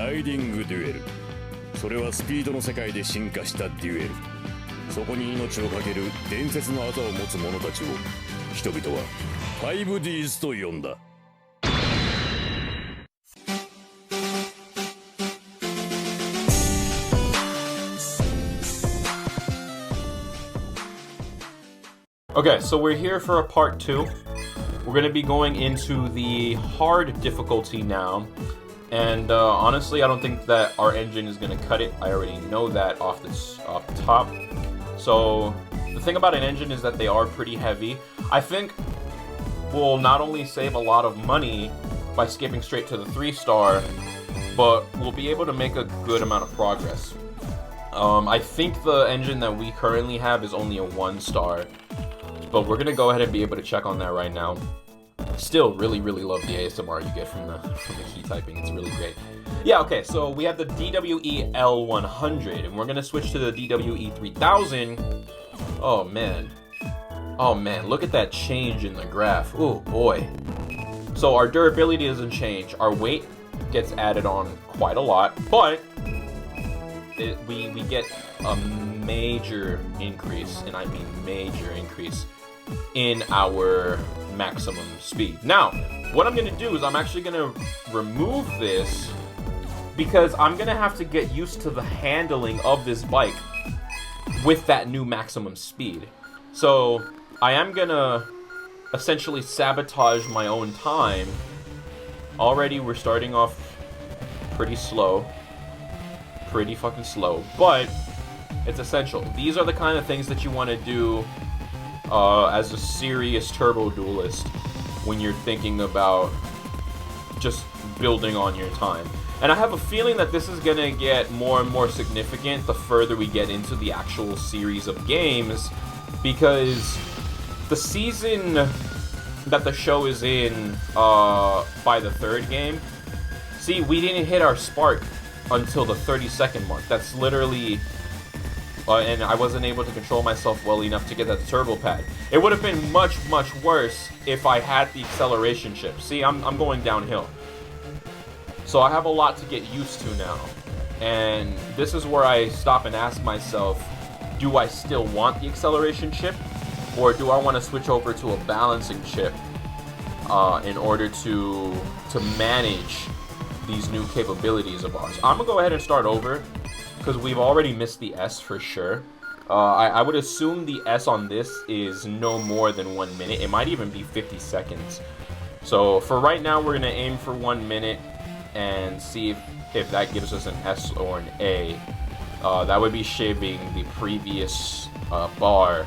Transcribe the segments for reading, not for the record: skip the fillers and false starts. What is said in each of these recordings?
ライディングデュエル。それはスピードの世界で進化したデュエル。そこに命を懸ける伝説の技を持つ者たちを人々は 5Ds と呼んだ。Okay, so we're here for a part 2. We're going to be going into the hard difficulty now. And honestly, I don't think that our engine is going to cut it. I already know that off the top. So the thing about an engine is that they are pretty heavy. I think we'll not only save a lot of money by skipping straight to the 3-star, but we'll be able to make a good amount of progress. I think the engine that we currently have is only a 1-star. But we're gonna go ahead and be able to check on that right now. Still really love the ASMR you get from the key typing. It's really great. Yeah, okay, so we have the DWE L100 and we're gonna switch to the DWE 3000. Oh man, look at that change in the graph. Oh boy. So our durability doesn't change. Our weight gets added on quite a lot, but we get a major increase, and I mean major increase, in our maximum speed. Now, what I'm going to do is I'm actually going to remove this because I'm going to have to get used to the handling of this bike with that new maximum speed. So I am going to essentially sabotage my own time. Already we're starting off pretty slow. Pretty fucking slow, but it's essential. These are the kind of things that you want to do as a serious turbo duelist when you're thinking about just building on your time. And I have a feeling that this is going to get more and more significant the further we get into the actual series of games, because the season that the show is in by the 3rd game, see, we didn't hit our spark until the 30-second mark. That's literally and I wasn't able to control myself well enough to get that turbo pad. It would have been much worse if I had the acceleration chip. See, I'm going downhill. So I have a lot to get used to now. And this is where I stop and ask myself, do I still want the acceleration chip? Or do I want to switch over to a balancing chip in order to manage these new capabilities of ours? I'm gonna go ahead and start over because we've already missed the S for sure. I would assume the S on this is no more than 1 minute. It might even be 50 seconds. So for right now, we're gonna aim for 1 minute and see if that gives us an S or an A. That would be shaving the previous bar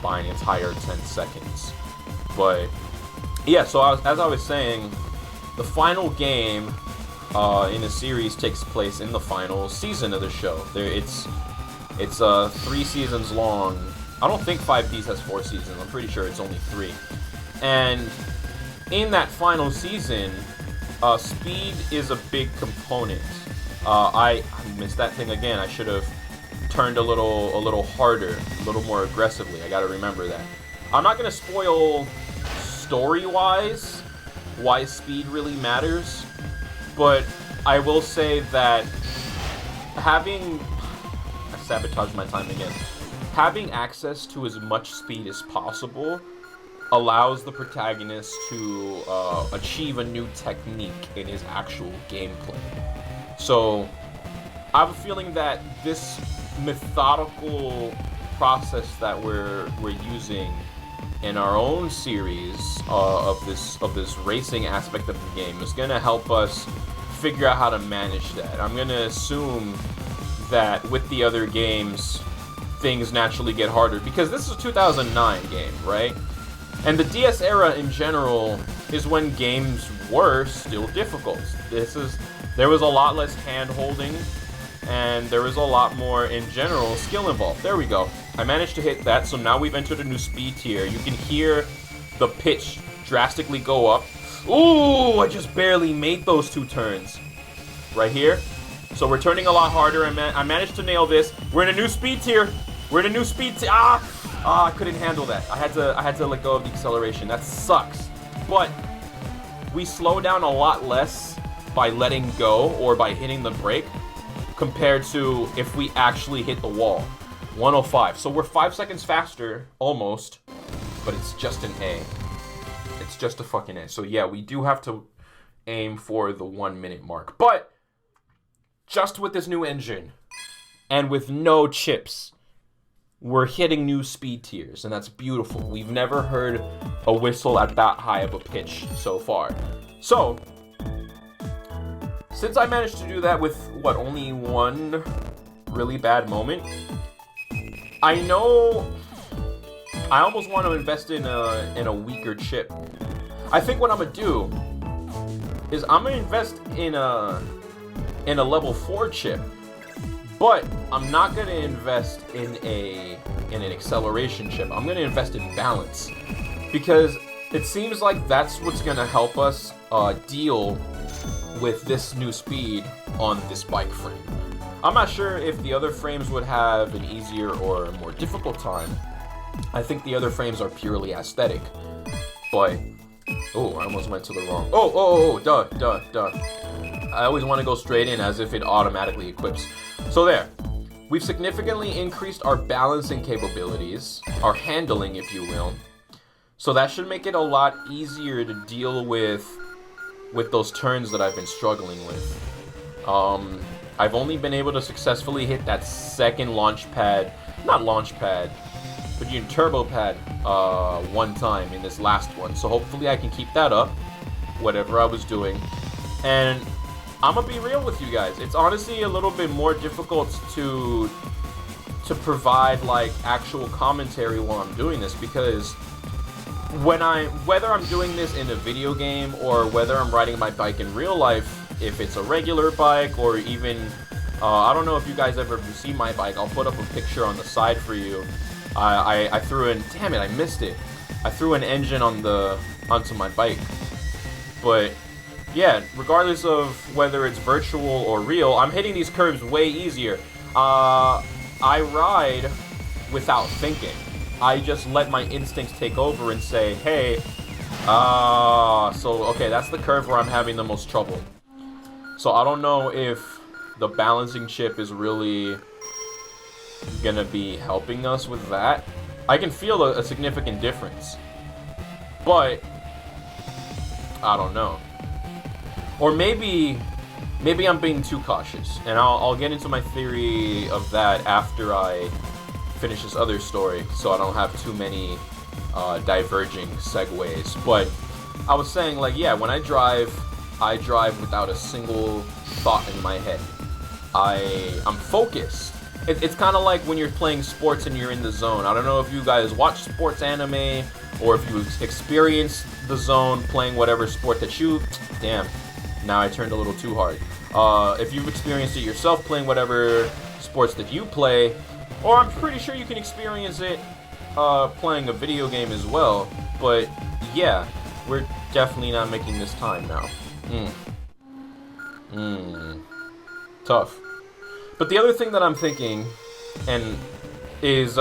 by an entire 10 seconds. But yeah, so as I was saying, the final game in the series takes place in the final season of the show. It's 3 seasons long. I don't think 5Ds has 4 seasons. I'm pretty sure it's only 3. And in that final season, speed is a big component. I missed that thing again. I should have turned a little harder, a little more aggressively. I gotta remember that. I'm not gonna spoil story-wise why speed really matters, but I will say that I sabotaged my time again. Having access to as much speed as possible allows the protagonist to achieve a new technique in his actual gameplay. So I have a feeling that this methodical process that we're using in our own series of this racing aspect of the game is going to help us figure out how to manage that. I'm going to assume that with the other games, things naturally get harder, because this is a 2009 game, right? And the DS era in general is when games were still difficult. There was a lot less hand-holding, and there was a lot more, in general, skill involved. There we go. I managed to hit that, so now we've entered a new speed tier. You can hear the pitch drastically go up. Ooh, I just barely made those 2 turns. Right here. So we're turning a lot harder, and I managed to nail this. We're in a new speed tier. We're in a new speed tier. I couldn't handle that. I had to let go of the acceleration. That sucks. But we slow down a lot less by letting go or by hitting the brake compared to if we actually hit the wall. 105. So we're 5 seconds faster, almost, but it's just an A. It's just a fucking A. So yeah, we do have to aim for the 1 minute mark. But just with this new engine and with no chips, we're hitting new speed tiers, and that's beautiful. We've never heard a whistle at that high of a pitch so far. So, since I managed to do that with, what, only one really bad moment, I know I almost want to invest in a weaker chip. I think what I'm gonna do is I'm gonna invest in a level 4 chip, but I'm not gonna invest in an acceleration chip. I'm gonna invest in balance, because it seems like that's what's gonna help us deal with this new speed on this bike frame. I'm not sure if the other frames would have an easier or a more difficult time. I think the other frames are purely aesthetic, but oh, I almost went to the wrong. Duh. I always want to go straight in as if it automatically equips. So there, we've significantly increased our balancing capabilities, our handling, if you will. So that should make it a lot easier to deal with those turns that I've been struggling with. I've only been able to successfully hit that second turbo pad one time in this last one. So hopefully I can keep that up, whatever I was doing. And I'm gonna be real with you guys. It's honestly a little bit more difficult to provide like actual commentary while I'm doing this, because whether I'm doing this in a video game or whether I'm riding my bike in real life, if it's a regular bike or even I don't know if you guys ever see my bike. I'll put up a picture on the side for you. I threw in, damn it, I missed it. I threw an engine onto my bike. But yeah, regardless of whether it's virtual or real, I'm hitting these curves way easier. I ride without thinking. I just let my instincts take over and say, hey, so okay, that's the curve where I'm having the most trouble. So I don't know if the balancing chip is really gonna be helping us with that. I can feel a significant difference, but I don't know. Or maybe I'm being too cautious, and I'll get into my theory of that after I finish this other story, so I don't have too many diverging segues. But I was saying, like, yeah, when I drive without a single thought in my head. I'm focused. It's kind of like when you're playing sports and you're in the zone. I don't know if you guys watch sports anime or if you experience the zone playing whatever sport that you... Damn, now I turned a little too hard. If you've experienced it yourself playing whatever sports that you play, or I'm pretty sure you can experience it playing a video game as well. But yeah, we're definitely not making this time now. Tough. But the other thing that I'm thinking is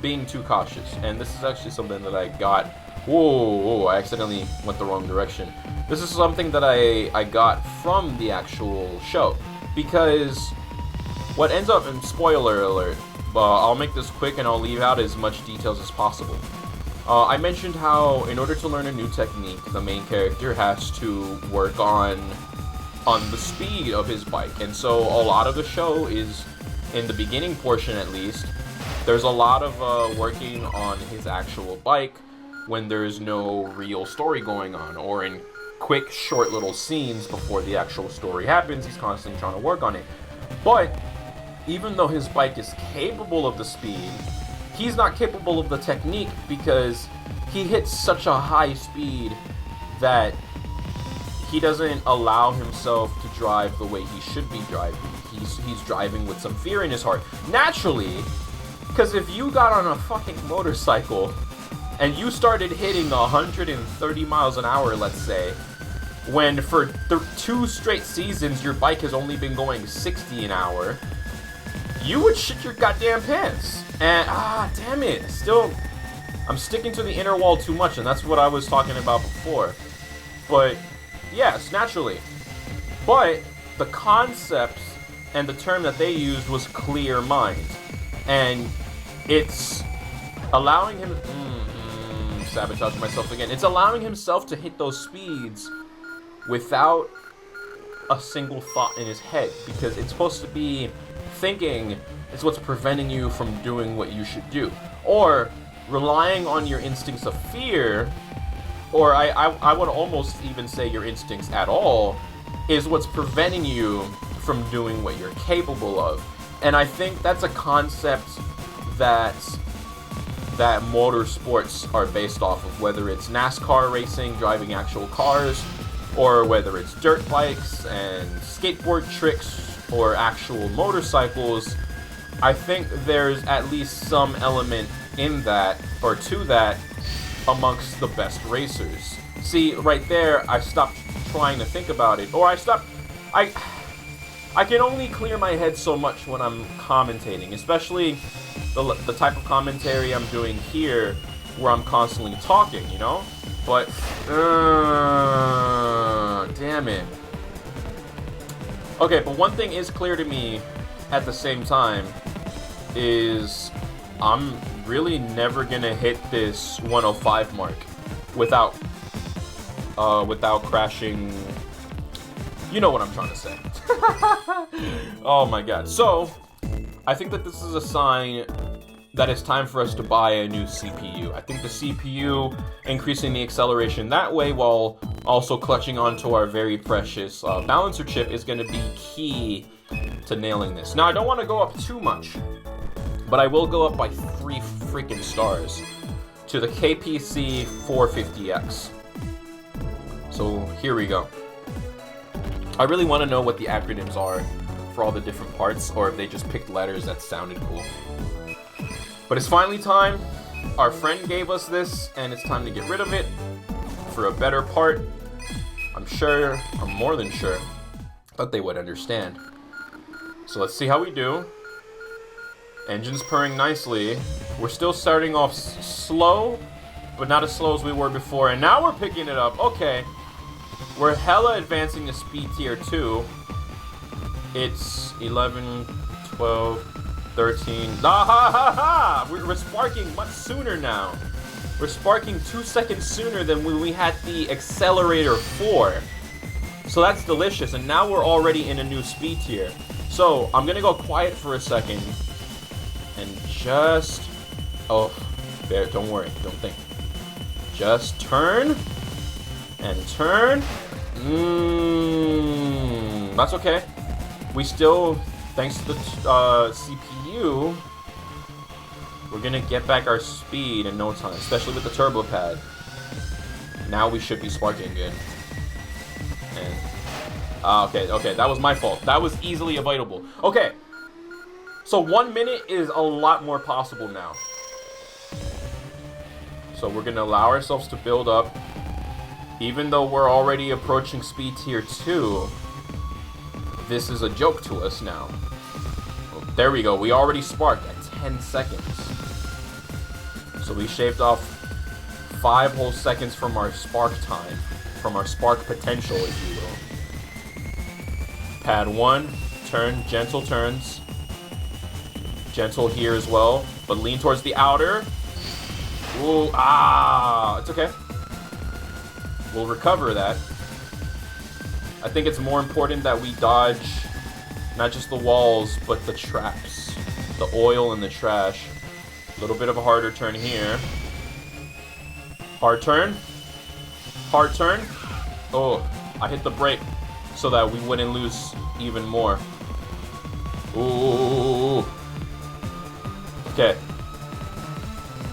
being too cautious. And this is actually something that I got... Whoa, I accidentally went the wrong direction. This is something that I got from the actual show. Because what ends up, and spoiler alert, I'll make this quick and I'll leave out as much details as possible. I mentioned how in order to learn a new technique, the main character has to work on the speed of his bike. And so a lot of the show is, in the beginning portion at least, there's a lot of working on his actual bike when there's no real story going on, or in quick, short little scenes before the actual story happens, he's constantly trying to work on it. But even though his bike is capable of the speed, he's not capable of the technique because he hits such a high speed that he doesn't allow himself to drive the way he should be driving. He's driving with some fear in his heart. Naturally, because if you got on a fucking motorcycle and you started hitting 130 miles an hour, let's say, when for 2 straight seasons your bike has only been going 60 an hour, you would shit your goddamn pants. And, damn it, still, I'm sticking to the inner wall too much, and that's what I was talking about before. But, yes, naturally, But the concepts and the term that they used was clear mind. And it's allowing him... sabotage myself again. It's allowing himself to hit those speeds without a single thought in his head. Because it's supposed to be thinking is what's preventing you from doing what you should do. Or relying on your instincts of fear, or I would almost even say your instincts at all, is what's preventing you from doing what you're capable of. And I think that's a concept that motorsports are based off of, whether it's NASCAR racing, driving actual cars, or whether it's dirt bikes and skateboard tricks or actual motorcycles. I think there's at least some element in that, or to that, amongst the best racers. See, right there, I stopped trying to think about it, or I can only clear my head so much when I'm commentating, especially the type of commentary I'm doing here, where I'm constantly talking, you know? But, damn it. Okay, but one thing is clear to me at the same time, is I'm really never gonna hit this 105 mark without crashing. You know what I'm trying to say. Oh my god. So, I think that this is a sign that it's time for us to buy a new CPU. I think the CPU increasing the acceleration that way while also clutching onto our very precious balancer chip is going to be key to nailing this. Now, I don't want to go up too much, but I will go up by 3 freaking stars to the KPC 450X. So here we go. I really want to know what the acronyms are for all the different parts, or if they just picked letters that sounded cool. But it's finally time. Our friend gave us this, and it's time to get rid of it for a better part. I'm more than sure that they would understand. So let's see how we do. Engine's purring nicely. We're still starting off slow, but not as slow as we were before. And now we're picking it up. Okay. We're hella advancing to speed tier 2. It's 11, 12, 13. Ah, ha, ha, ha! We're sparking much sooner now. We're sparking 2 seconds sooner than when we had the accelerator 4. So that's delicious. And now we're already in a new speed tier. So I'm going to go quiet for a second. And just... Oh, there, don't worry. Don't think. Just turn. And turn. That's okay. We still, thanks to the CPU, we're gonna get back our speed in no time, especially with the turbo pad. Now we should be sparking good. And okay, that was my fault. That was easily avoidable. Okay, so 1 minute is a lot more possible now. So we're gonna allow ourselves to build up. Even though we're already approaching speed tier 2, this is a joke to us now. Oh, there we go. We already sparked at 10 seconds. So we shaved off 5 whole seconds from our spark time, from our spark potential, if you will. Pad 1, turn, gentle turns. Gentle here as well, but lean towards the outer. Ooh, it's okay. We'll recover that. I think it's more important that we dodge not just the walls, but the traps. The oil and the trash. A little bit of a harder turn here. Hard turn. Hard turn. Oh, I hit the brake so that we wouldn't lose even more. Ooh. Okay.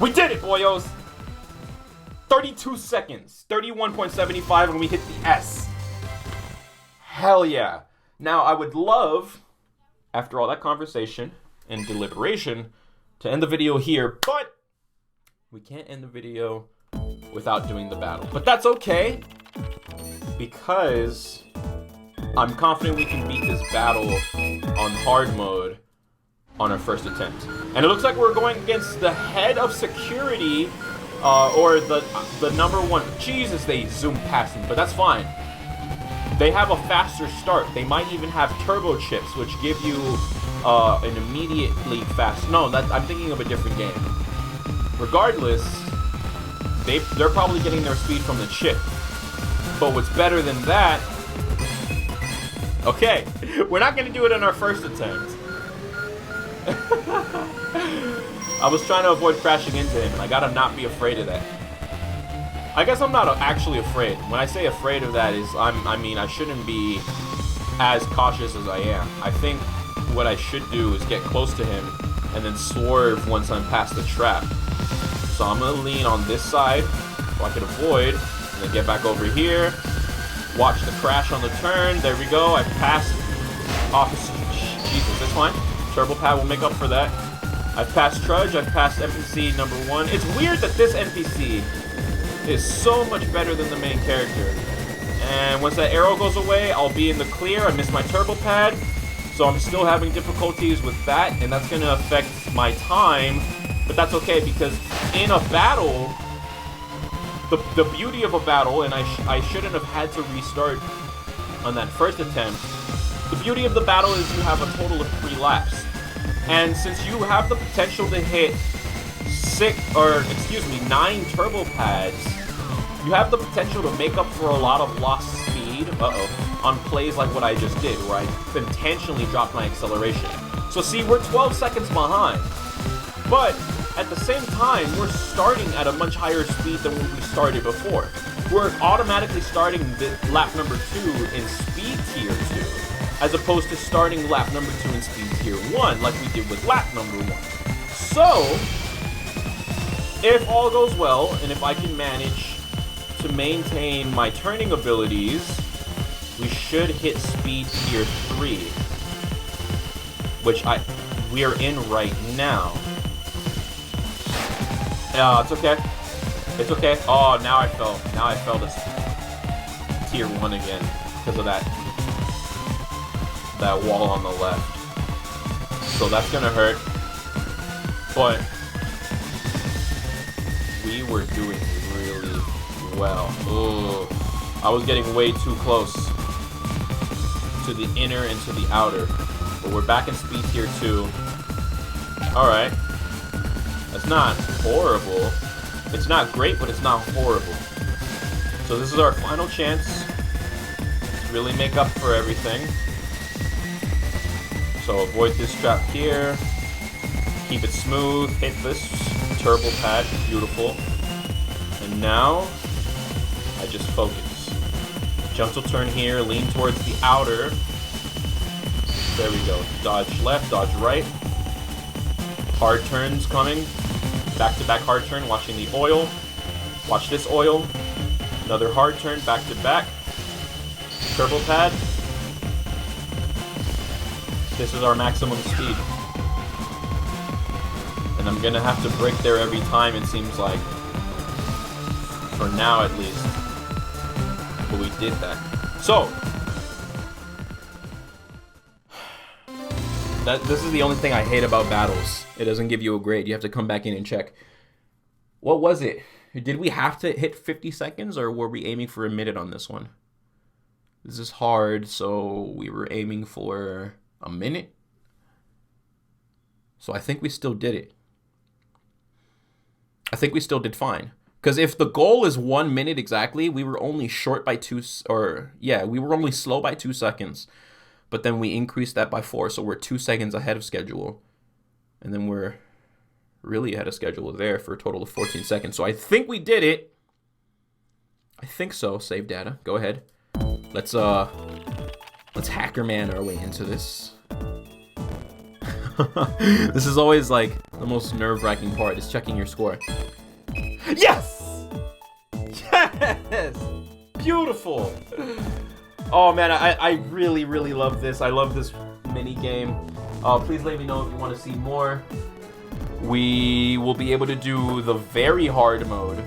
We did it, boyos! 32 seconds, 31.75, and we hit the S. Hell yeah. Now, I would love, after all that conversation and deliberation, to end the video here, but we can't end the video without doing the battle. But that's okay, because I'm confident we can beat this battle on hard mode on our first attempt. And it looks like we're going against the head of security, or the number one. Jesus, they zoomed past him, but that's fine. they have a faster start. They might even have turbo chips, which give you an immediately fast. No, I'm thinking of a different game. Regardless, they're probably getting their speed from the chip. But what's better than that? Okay, we're not gonna do it in our first attempt. I was trying to avoid crashing into him, and I gotta not be afraid of that. I guess I'm not actually afraid. When I say afraid of that is, I mean, I shouldn't be as cautious as I am. I think what I should do is get close to him and then swerve once I'm past the trap. So I'm gonna lean on this side so I can avoid, and then get back over here. Watch the crash on the turn. There we go. I passed off. Jesus, that's fine. Turbo Pad will make up for that. I've passed Trudge. I've passed NPC number 1. It's weird that this NPC is so much better than the main character. And once that arrow goes away, I'll be in the clear. I missed my Turbo Pad, so I'm still having difficulties with that, and that's going to affect my time. But that's okay, because in a battle, the beauty of a battle, and I shouldn't have had to restart on that first attempt. The beauty of the battle is you have a total of 3 laps. And since you have the potential to hit 9 turbo pads, you have the potential to make up for a lot of lost speed, on plays like what I just did, where I intentionally dropped my acceleration. So see, we're 12 seconds behind. But at the same time, we're starting at a much higher speed than when we started before. We're automatically starting lap number 2 in speed tier 2, as opposed to starting lap number 2 in speed tier 1, like we did with lap number 1. So, if all goes well, and if I can manage to maintain my turning abilities, we should hit speed tier 3, which we are in right now. It's okay. It's okay. Oh, now I fell to tier 1 again because of that wall on the left. So that's gonna hurt. But we were doing really well. Ooh, I was getting way too close to the inner and to the outer. But we're back in speed tier 2. Alright. That's not horrible. It's not great, but it's not horrible. So this is our final chance to really make up for everything. So avoid this trap here. Keep it smooth. Hit this turbo pad. Beautiful. And now, I just focus. Gentle turn here. Lean towards the outer. There we go. Dodge left, dodge right. Hard turns coming. Back-to-back hard turn, watching the oil. Watch this oil. Another hard turn, back-to-back. Turbo pad. This is our maximum speed. And I'm gonna have to break there every time, it seems like. For now, at least. But we did that. So, this is the only thing I hate about battles. It doesn't give you a grade. You have to come back in and check. What was it? Did we have to hit 50 seconds, or were we aiming for a minute on this one? This is hard, so we were aiming for a minute. So I think we still did it. I think we still did fine. Because if the goal is 1 minute exactly, we were only short by we were only slow by 2 seconds. But then we increased that by 4, so we're 2 seconds ahead of schedule. And then we're really ahead of schedule there for a total of 14 seconds. So I think we did it. I think so. Save data. Go ahead. Let's hacker man our way into this. This is always like the most nerve-wracking part, is checking your score. Yes! Yes! Beautiful! Oh man, I really, really love this. I love this mini game. Please let me know if you want to see more. We will be able to do the very hard mode,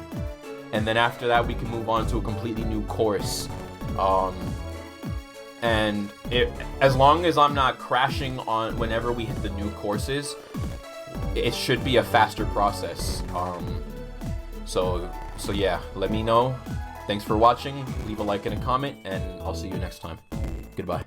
and then after that we can move on to a completely new course. And as long as I'm not crashing on whenever we hit the new courses, it should be a faster process. So yeah, let me know Thanks for watching. Leave a like and a comment, and I'll see you next time. Goodbye.